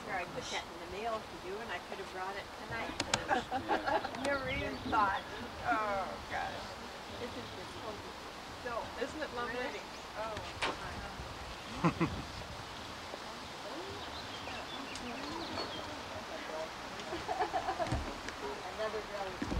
sure I put that in the mail to you, and I could have brought it tonight. Never even thought. Oh, God. Isn't this so? Isn't it lovely? Pretty? Oh, another really cool.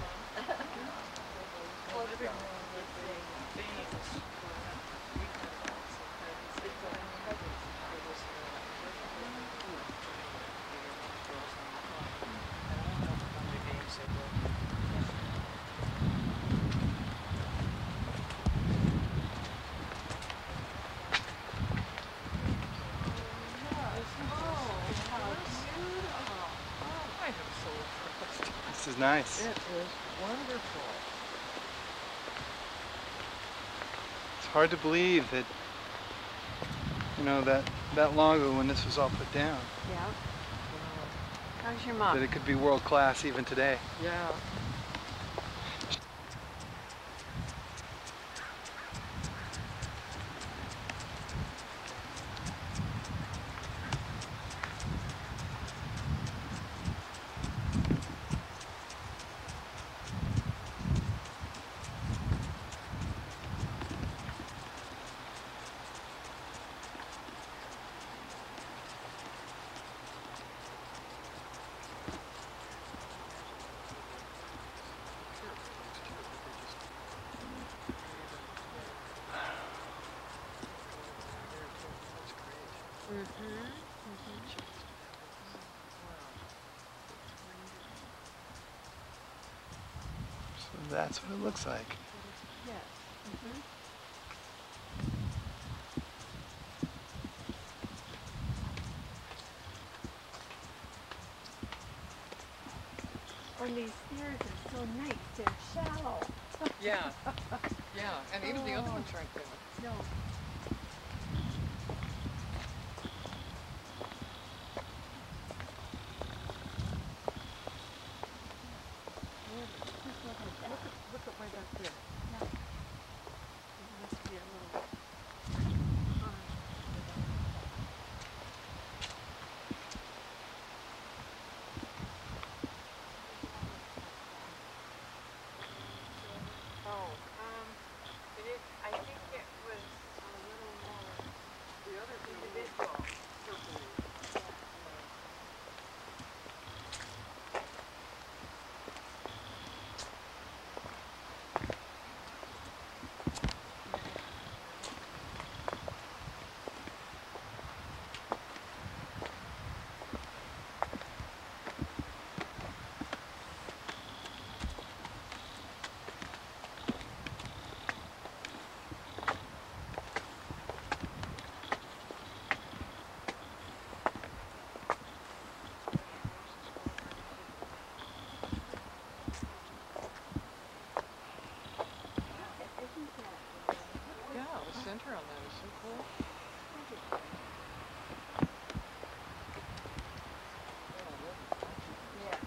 This is nice. It is wonderful. It's hard to believe that, you know, that long ago when this was all put down. Yeah. How's your mom? That it could be world class even today. Yeah. So that's what it looks like. Yes. And these stairs are so nice. They're shallow. Yeah. Yeah. And even the other ones aren't good. No. Look at way back there. Yeah. It must be a little. I think it was a little more The other individual. Yeah, the center on that is so cool. Yes.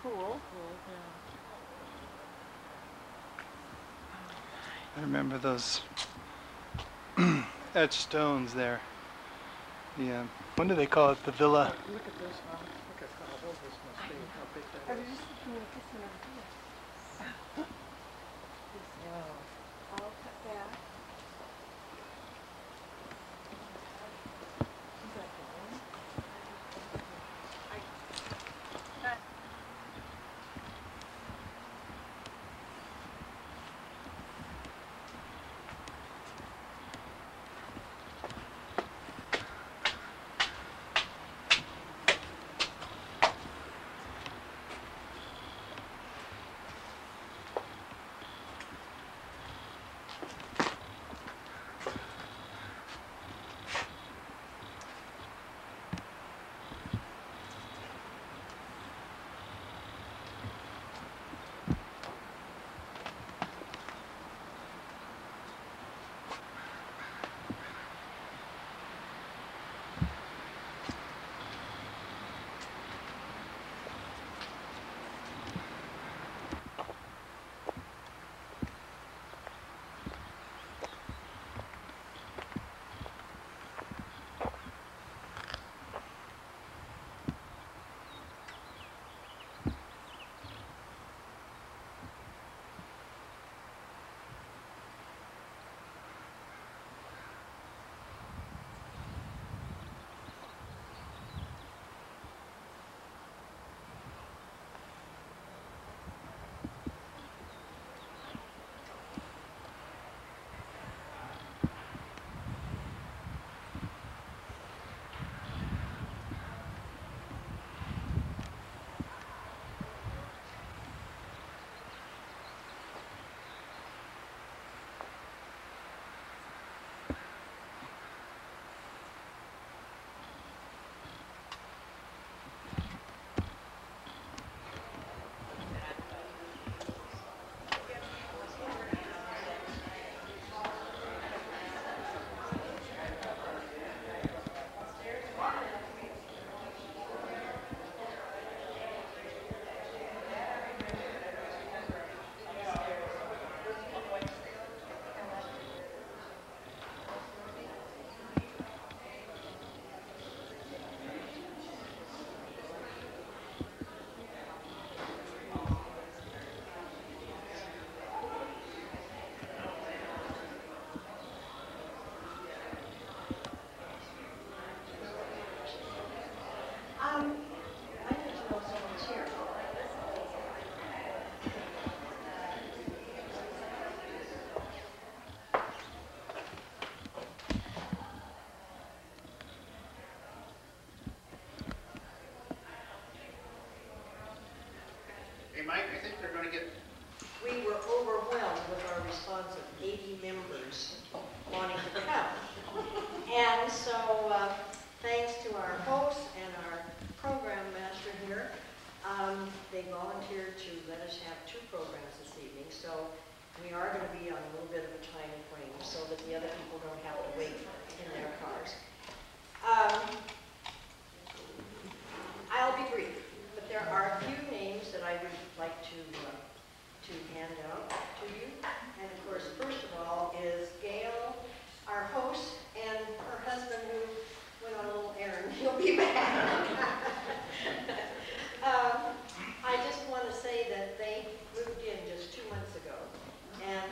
Cool. I remember those etched stones there. The what do they call it? The villa. Look at this one. Look at how old this must be. How big I that was is. just looking at this one over here. Wow. All cut back. So we are going to be on a little bit of a time frame so that the other people don't have to wait in their cars. I'll be brief, but there are a few names that I would like to hand out to you. And of course, first of all is Gail, our host, and her husband who went on a little errand. He'll be back. I just want to say that they moved in just 2 months ago. And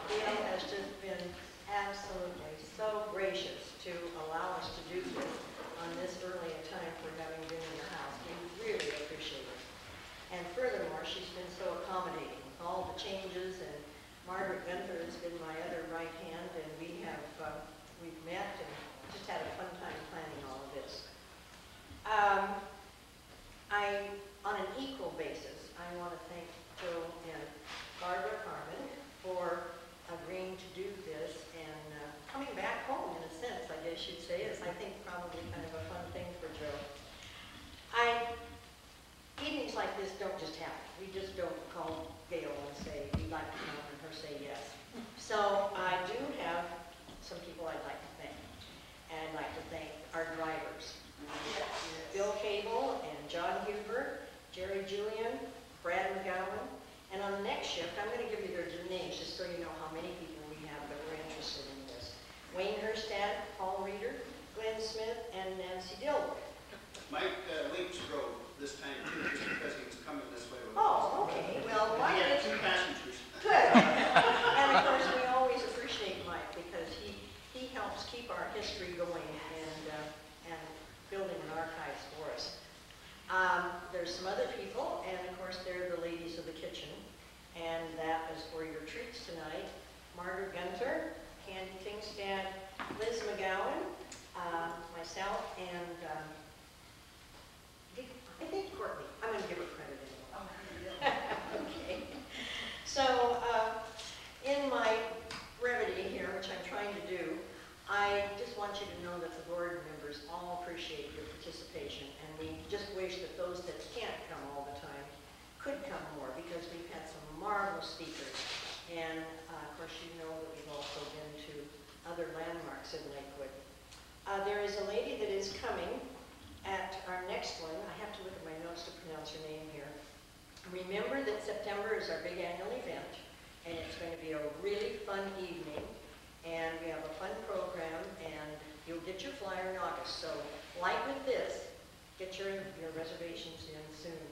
Gail has just been absolutely so gracious to allow us to do this on this early a time for having been in the house. We really appreciate it. And furthermore, she's been so accommodating with all the changes, and Margaret Gunther has been my other right hand, and we've met and just had a fun time planning all of this. On an equal basis, I want to thank Joe and Barbara Carman for agreeing to do this and coming back home, in a sense, I guess you'd say. It's, I think, probably kind of a fun thing for Joe. Evenings like this don't just happen. We just don't call Gail and say, we'd like to come, and her say yes. So I do have some people I'd like to thank. And I'd like to thank our drivers. Bill Cable and John Huber, Jerry Julian, Brad McGowan, and on the next shift, I'm going to give you their names just so you know how many people we have that were interested in this. Wayne Herstad, Paul Reeder, Glenn Smith, and Nancy Dilworth. Mike Leach drove this time too, just because he was coming this way. Oh, okay. Well, Mike He had is 2 passengers. good. And of course, we always appreciate Mike because he helps keep our history going and building an archives for us. There's some other people, and of course, they're the ladies of the kitchen. And that is for your treats tonight. Margaret Gunther, Candy Kingstad, Liz McGowan, myself, and I think Courtney. I'm going to give her credit anyway. Okay. So, in my brevity here, which I'm trying to do, I just want you to know that the board members all appreciate your participation, and we just wish that those that can't come all the time could come more, because we've had some marvelous speakers. And, of course, you know that we've also been to other landmarks in Lakewood. There is a lady that is coming at our next one. I have to look at my notes to pronounce her name here. Remember that September is our big annual event, and it's going to be a really fun evening, and we have a fun program, and you'll get your flyer in August. So, like with this, get your reservations in soon.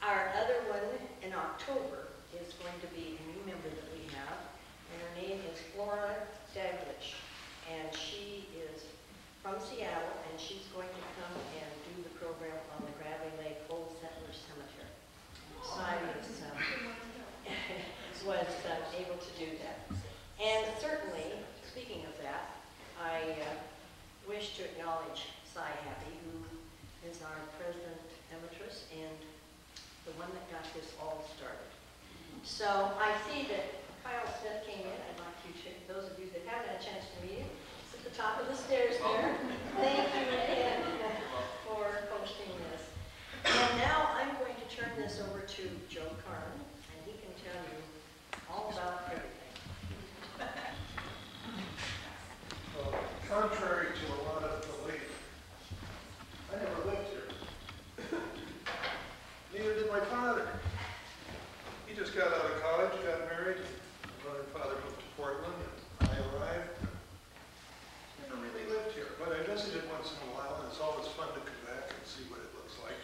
Our other one in October is going to be a new member that we have, and her name is Flora Daglish, and she is from Seattle, and she's going to come and do the program on the Gravely Lake Old Settler Cemetery. So I was able to do that. And certainly, speaking of that, I wish to acknowledge Cy Happy, who is our president emeritus and the one that got this all started. So I see that Kyle Smith came in. I'd like you to, those of you that haven't had a chance to meet him, it's at the top of the stairs there. Thank you again for hosting this. And now I'm going to turn this over to Joe Carman, and he can tell you all about everything. Contrary to a lot of belief, I never lived here. Neither did my father. He just got out of college, got married, and my mother and father moved to Portland, and I arrived. Never really lived here, but I visited once in a while, and it's always fun to come back and see what it looks like.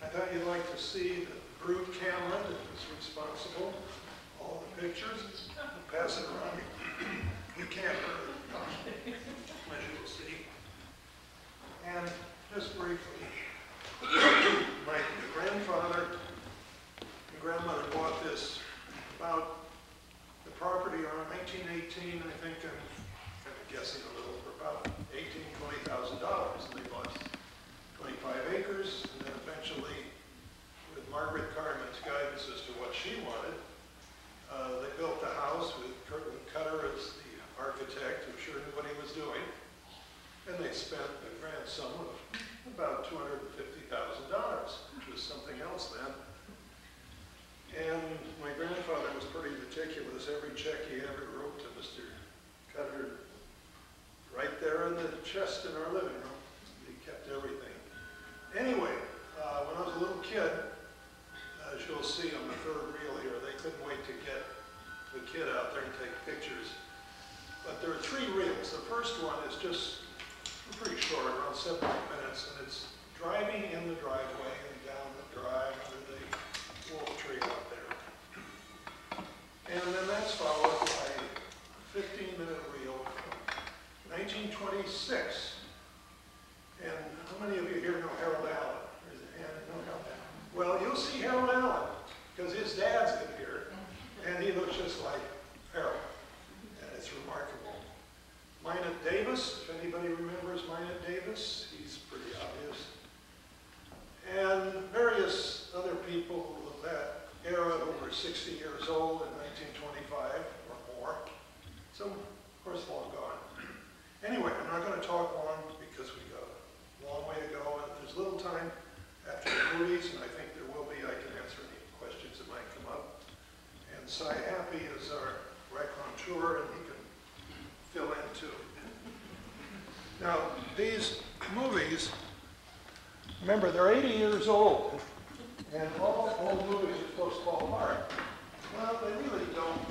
I thought you'd like to see the brute camera that was responsible, all the pictures, pass it around. You can't hurt it, as you will see. And just briefly, my grandfather and grandmother bought this about the property around 1918, I think, I'm kind of guessing a little, for about $18,000 to $20,000. And they bought 25 acres, and then eventually, with Margaret Carman's guidance as to what she wanted, they built the house with Curtin Cutter as the architect who sure knew what he was doing. And they spent a grand sum of about $250,000, which was something else then. third reel here. They couldn't wait to get the kid out there and take pictures. But there are 3 reels. The first one is just pretty short, around 7 minutes, and it's driving in the driveway and down the drive under the wolf tree out there. And then that's followed by a 15-minute reel from 1926. And how many of you here know Harold Allen? Raise your hand, know Harold Allen. Well, you'll see Harold Allen, because his dad's in here, and he looks just like Harold. And it's remarkable. Minot Davis, if anybody remembers Minot Davis, he's pretty obvious. And various other people of that era who were 60 years old in 1925 or more. Some, of course, long gone. Anyway, I'm not going to talk long because we got a long way to go, and there's little time after the movies, and I think there will be. I can answer any questions that might come up. And Cy Happy is our raconteur, and he can fill in too. Now, these movies, remember, they're 80 years old, and all old movies are supposed to fall apart. Well, they really don't